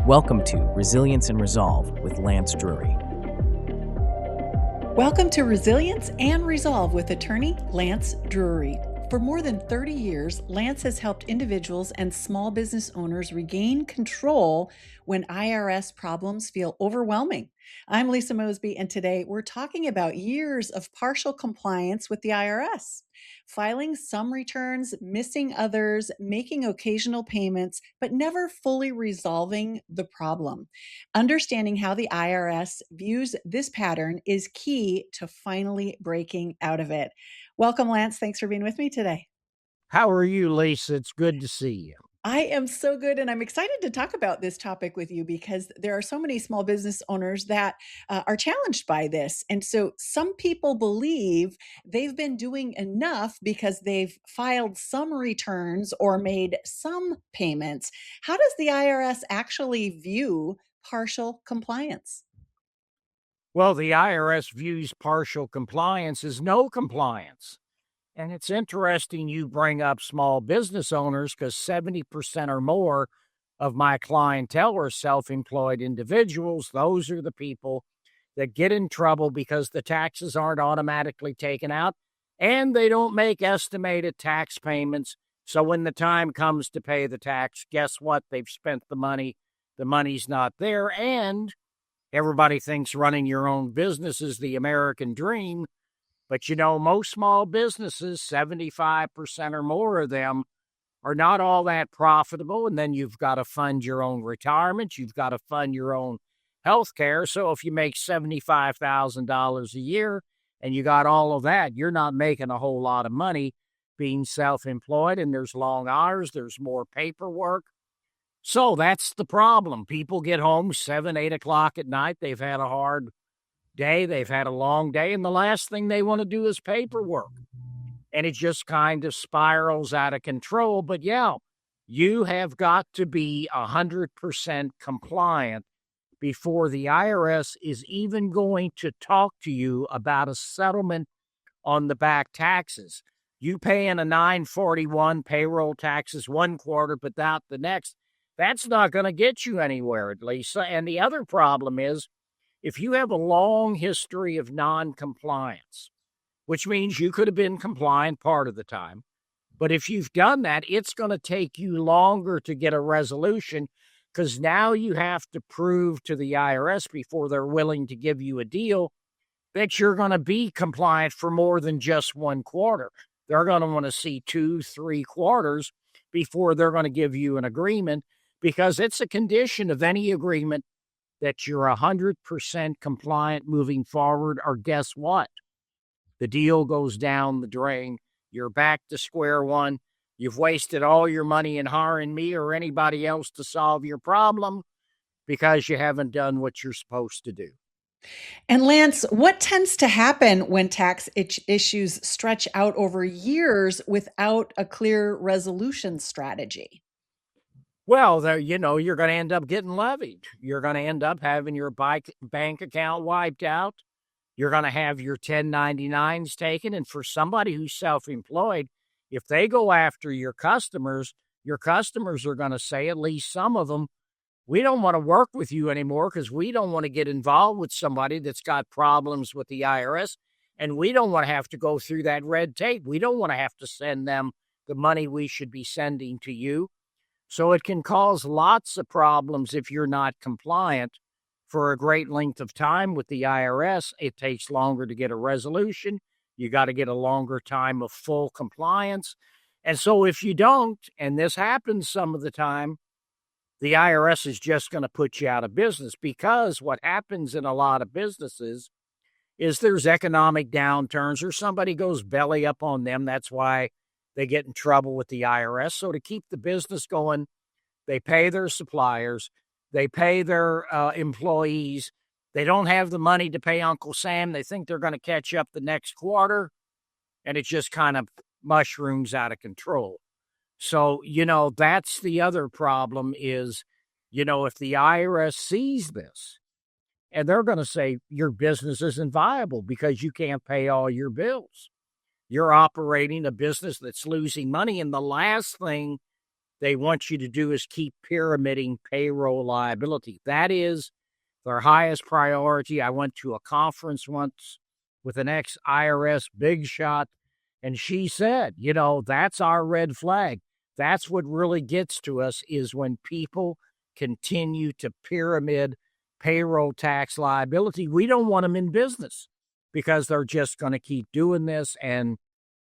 Welcome to Resilience and Resolve with Lance Drury. Welcome to Resilience and Resolve with attorney Lance Drury. For more than 30 years, Lance has helped individuals and small business owners regain control when IRS problems feel overwhelming. I'm Lisa Mosby, and today we're talking about years of partial compliance with the IRS, filing some returns, missing others, making occasional payments, but never fully resolving the problem. Understanding how the IRS views this pattern is key to finally breaking out of it. Welcome, Lance. Thanks for being with me today. How are you, Lisa? It's good to see you. I am so good, and I'm excited to talk about this topic with you because there are so many small business owners that are challenged by this. And so some people believe they've been doing enough because they've filed some returns or made some payments. How does the IRS actually view partial compliance? Well, the IRS views partial compliance as no compliance. And it's interesting you bring up small business owners because 70% or more of my clientele are self-employed individuals. Those are the people that get in trouble because the taxes aren't automatically taken out and they don't make estimated tax payments. So when the time comes to pay the tax, guess what? They've spent the money. The money's not there. And everybody thinks running your own business is the American dream. But most small businesses, 75% or more of them, are not all that profitable. And then you've got to fund your own retirement. You've got to fund your own health care. So if you make $75,000 a year and you got all of that, you're not making a whole lot of money being self-employed. And there's long hours. There's more paperwork. So that's the problem. People get home 7, 8 o'clock at night. They've had a hard day. They've had a long day. And the last thing they want to do is paperwork. And it just kind of spirals out of control. But yeah, you have got to be 100% compliant before the IRS is even going to talk to you about a settlement on the back taxes. You paying a 941 payroll taxes one quarter, but not the next. That's not going to get you anywhere, at least. And the other problem is, if you have a long history of non-compliance, which means you could have been compliant part of the time, but if you've done that, it's going to take you longer to get a resolution because now you have to prove to the IRS before they're willing to give you a deal that you're going to be compliant for more than just one quarter. They're going to want to see 2, 3 quarters before they're going to give you an agreement because it's a condition of any agreement that you're 100% compliant moving forward, or guess what? The deal goes down the drain. You're back to square one. You've wasted all your money in hiring me or anybody else to solve your problem because you haven't done what you're supposed to do. And Lance, what tends to happen when tax issues stretch out over years without a clear resolution strategy? Well, you're going to end up getting levied. You're going to end up having your bank account wiped out. You're going to have your 1099s taken. And for somebody who's self-employed, if they go after your customers are going to say, at least some of them, we don't want to work with you anymore because we don't want to get involved with somebody that's got problems with the IRS. And we don't want to have to go through that red tape. We don't want to have to send them the money we should be sending to you. So it can cause lots of problems if you're not compliant for a great length of time with the IRS. It takes longer to get a resolution. You got to get a longer time of full compliance. And so if you don't, and this happens some of the time, the IRS is just going to put you out of business because what happens in a lot of businesses is there's economic downturns or somebody goes belly up on them. That's why they get in trouble with the IRS. So to keep the business going, they pay their suppliers, they pay their employees. They don't have the money to pay Uncle Sam. They think they're going to catch up the next quarter, and it just kind of mushrooms out of control. So, that's the other problem is, if the IRS sees this, and they're going to say your business isn't viable because you can't pay all your bills. You're operating a business that's losing money, and the last thing they want you to do is keep pyramiding payroll liability. That is their highest priority. I went to a conference once with an ex-IRS big shot, and she said, that's our red flag. That's what really gets to us, is when people continue to pyramid payroll tax liability. We don't want them in business because they're just going to keep doing this. And,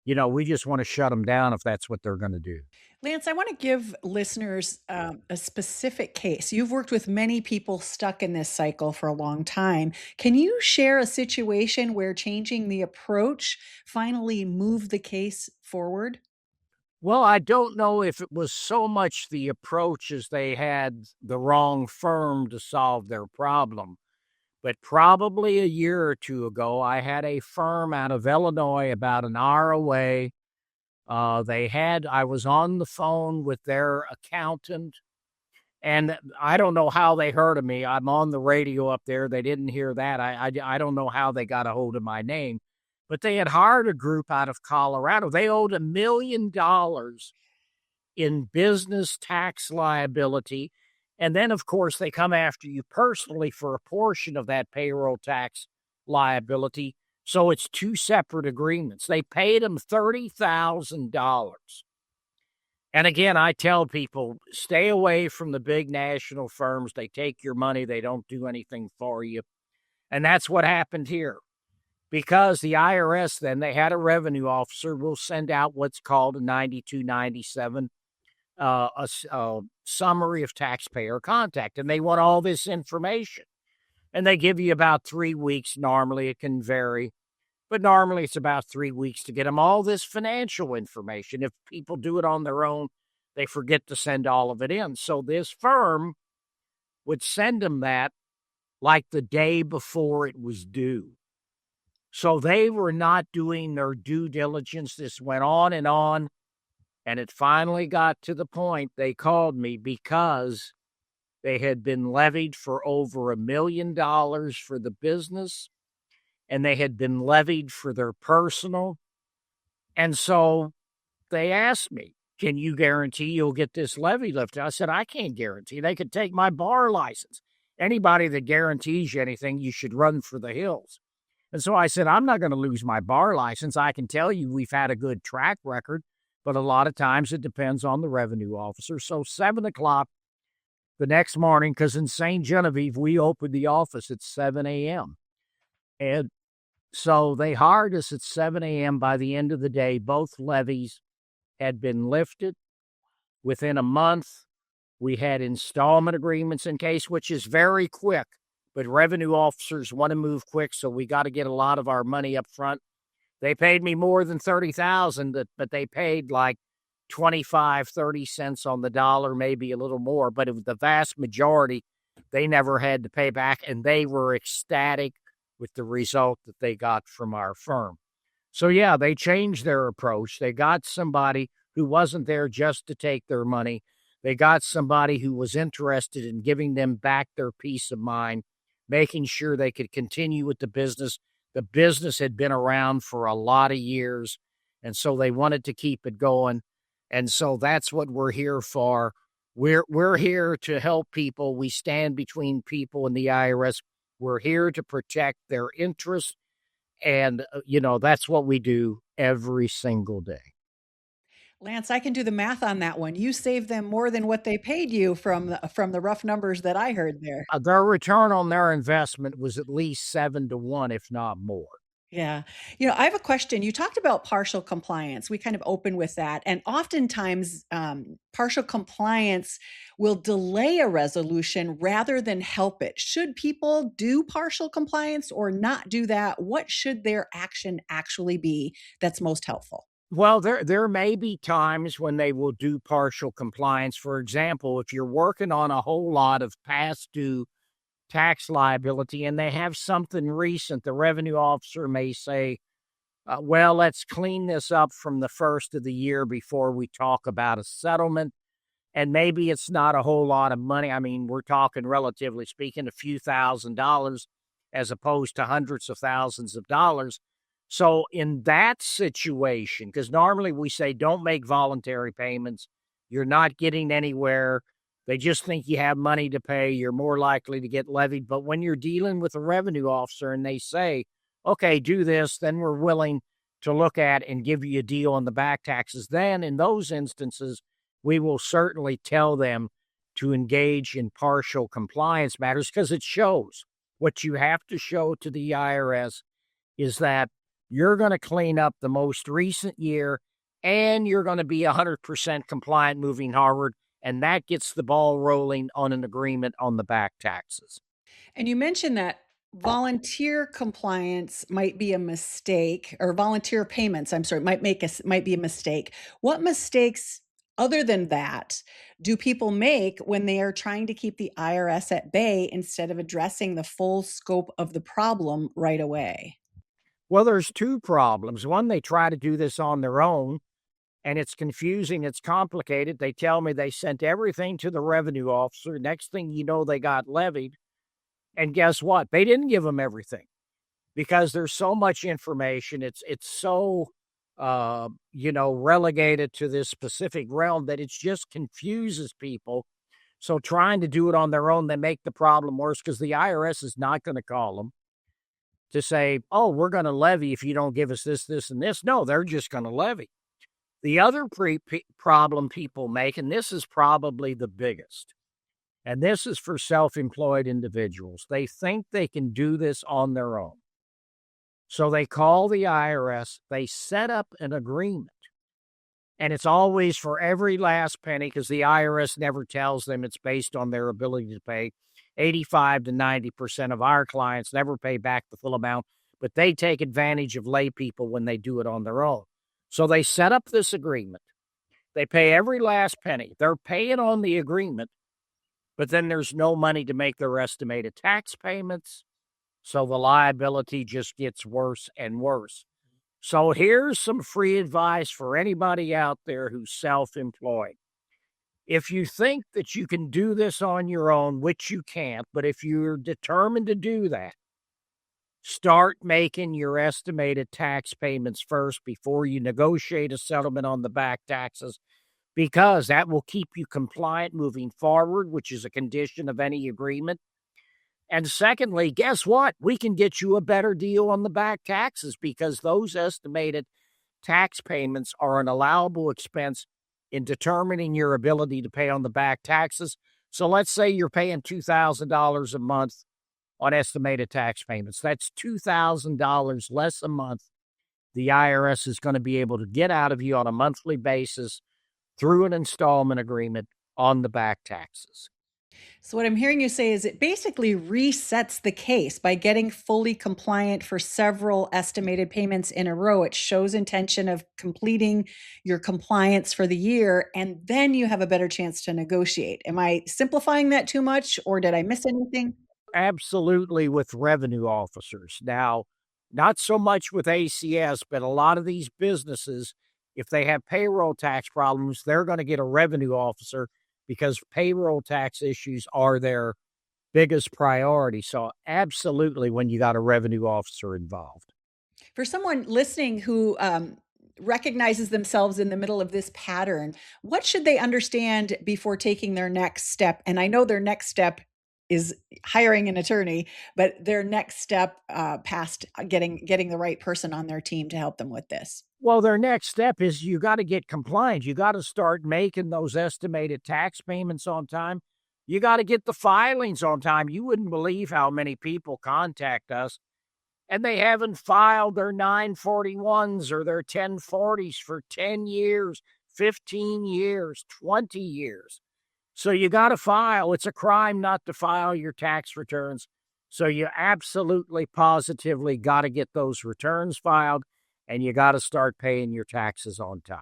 we just want to shut them down if that's what they're going to do. Lance, I want to give listeners a specific case. You've worked with many people stuck in this cycle for a long time. Can you share a situation where changing the approach finally moved the case forward? Well, I don't know if it was so much the approach as they had the wrong firm to solve their problem. But probably a year or two ago, I had a firm out of Illinois about an hour away. I was on the phone with their accountant, and I don't know how they heard of me. I'm on the radio up there. They didn't hear that. I don't know how they got a hold of my name, but they had hired a group out of Colorado. They owed $1 million in business tax liability. And then, of course, they come after you personally for a portion of that payroll tax liability. So it's two separate agreements. They paid them $30,000. And again, I tell people, stay away from the big national firms. They take your money. They don't do anything for you. And that's what happened here. Because the IRS, then, they had a revenue officer, will send out what's called a 9297, a summary of taxpayer contact. And they want all this information. And they give you about 3 weeks. Normally, it can vary. But normally, it's about 3 weeks to get them all this financial information. If people do it on their own, they forget to send all of it in. So this firm would send them that like the day before it was due. So they were not doing their due diligence. This went on, and it finally got to the point they called me because they had been levied for over $1 million for the business, and they had been levied for their personal. And so they asked me, can you guarantee you'll get this levy lifted? I said, I can't guarantee. They could take my bar license. Anybody that guarantees you anything, you should run for the hills. And so I said, I'm not going to lose my bar license. I can tell you we've had a good track record, but a lot of times it depends on the revenue officer. So 7 o'clock the next morning, because in St. Genevieve, we opened the office at 7 a.m. And so they hired us at 7 a.m. By the end of the day, both levies had been lifted. Within a month, we had installment agreements in case, which is very quick. But revenue officers want to move quick, so we got to get a lot of our money up front. They paid me more than $30,000, but they paid like 25, 30 cents on the dollar, maybe a little more. But the vast majority, they never had to pay back, and they were ecstatic with the result that they got from our firm. So, yeah, they changed their approach. They got somebody who wasn't there just to take their money. They got somebody who was interested in giving them back their peace of mind, making sure they could continue with the business. The business had been around for a lot of years, and so they wanted to keep it going. And so that's what we're here for. We're here to help people. We stand between people and the IRS. We're here to protect their interests. And, that's what we do every single day. Lance, I can do the math on that one. You saved them more than what they paid you from the rough numbers that I heard there. Their return on their investment was at least 7-1, if not more. Yeah. I have a question. You talked about partial compliance. We kind of open with that. And oftentimes, partial compliance will delay a resolution rather than help it. Should people do partial compliance or not do that? What should their action actually be that's most helpful? Well, there may be times when they will do partial compliance. For example, if you're working on a whole lot of past due tax liability and they have something recent, the revenue officer may say, well, let's clean this up from the first of the year before we talk about a settlement. And maybe it's not a whole lot of money. I mean, we're talking, relatively speaking, a few $1,000s as opposed to hundreds of thousands of dollars. So in that situation, because normally we say don't make voluntary payments, You're not getting anywhere. They just think you have money to pay. You're more likely to get levied. But when you're dealing with a revenue officer and they say, okay, do this, then we're willing to look at and give you a deal on the back taxes. Then in those instances, we will certainly tell them to engage in partial compliance matters because it shows. What you have to show to the IRS is that you're going to clean up the most recent year and you're going to be 100% compliant moving forward. And that gets the ball rolling on an agreement on the back taxes. And you mentioned that volunteer compliance might be a mistake, or volunteer payments, I'm sorry, might be a mistake. What mistakes other than that do people make when they are trying to keep the IRS at bay instead of addressing the full scope of the problem right away? Well, there's two problems. One, they try to do this on their own, and it's confusing, it's complicated. They tell me they sent everything to the revenue officer. Next thing you know, they got levied. And guess what? They didn't give them everything because there's so much information. It's so relegated to this specific realm that it just confuses people. So trying to do it on their own, they make the problem worse because the IRS is not going to call them to say, oh, we're going to levy if you don't give us this, this, and this. No, they're just going to levy. The other problem people make, and this is probably the biggest, and this is for self-employed individuals. They think they can do this on their own. So they call the IRS, they set up an agreement, and it's always for every last penny because the IRS never tells them it's based on their ability to pay. 85 to 90% of our clients never pay back the full amount, but they take advantage of lay people when they do it on their own. So they set up this agreement. They pay every last penny. They're paying on the agreement, but then there's no money to make their estimated tax payments. So the liability just gets worse and worse. So here's some free advice for anybody out there who's self-employed. If you think that you can do this on your own, which you can't, but if you're determined to do that, start making your estimated tax payments first before you negotiate a settlement on the back taxes, because that will keep you compliant moving forward, which is a condition of any agreement. And secondly, guess what? We can get you a better deal on the back taxes because those estimated tax payments are an allowable expense in determining your ability to pay on the back taxes. So let's say you're paying $2,000 a month on estimated tax payments. That's $2,000 less a month the IRS is going to be able to get out of you on a monthly basis through an installment agreement on the back taxes. So, what I'm hearing you say is it basically resets the case by getting fully compliant for several estimated payments in a row. It shows intention of completing your compliance for the year, and then you have a better chance to negotiate. Am I simplifying that too much, or did I miss anything? Absolutely with revenue officers. Now, not so much with ACS, but a lot of these businesses, if they have payroll tax problems, they're going to get a revenue officer because payroll tax issues are their biggest priority. So absolutely when you got a revenue officer involved. For someone listening who recognizes themselves in the middle of this pattern, what should they understand before taking their next step? And I know their next step is hiring an attorney, but their next step past getting the right person on their team to help them with this. Well, their next step is you got to get compliant. You got to start making those estimated tax payments on time. You got to get the filings on time. You wouldn't believe how many people contact us and they haven't filed their 941s or their 1040s for 10 years, 15 years, 20 years. So you got to file. It's a crime not to file your tax returns. So you absolutely, positively got to get those returns filed, and you got to start paying your taxes on time.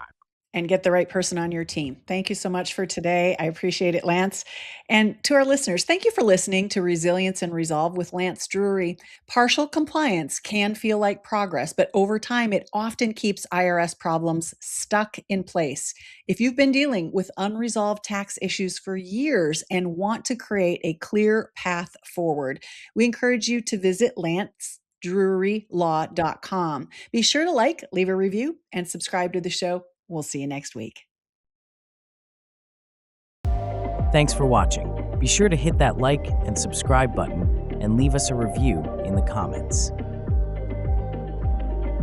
And get the right person on your team. Thank you so much for today. I appreciate it, Lance. And to our listeners, thank you for listening to Resilience and Resolve with Lance Drury. Partial compliance can feel like progress, but over time, it often keeps IRS problems stuck in place. If you've been dealing with unresolved tax issues for years and want to create a clear path forward, we encourage you to visit lancedrurylaw.com. Be sure to like, leave a review, and subscribe to the show. We'll see you next week. Thanks for watching. Be sure to hit that like and subscribe button and leave us a review in the comments.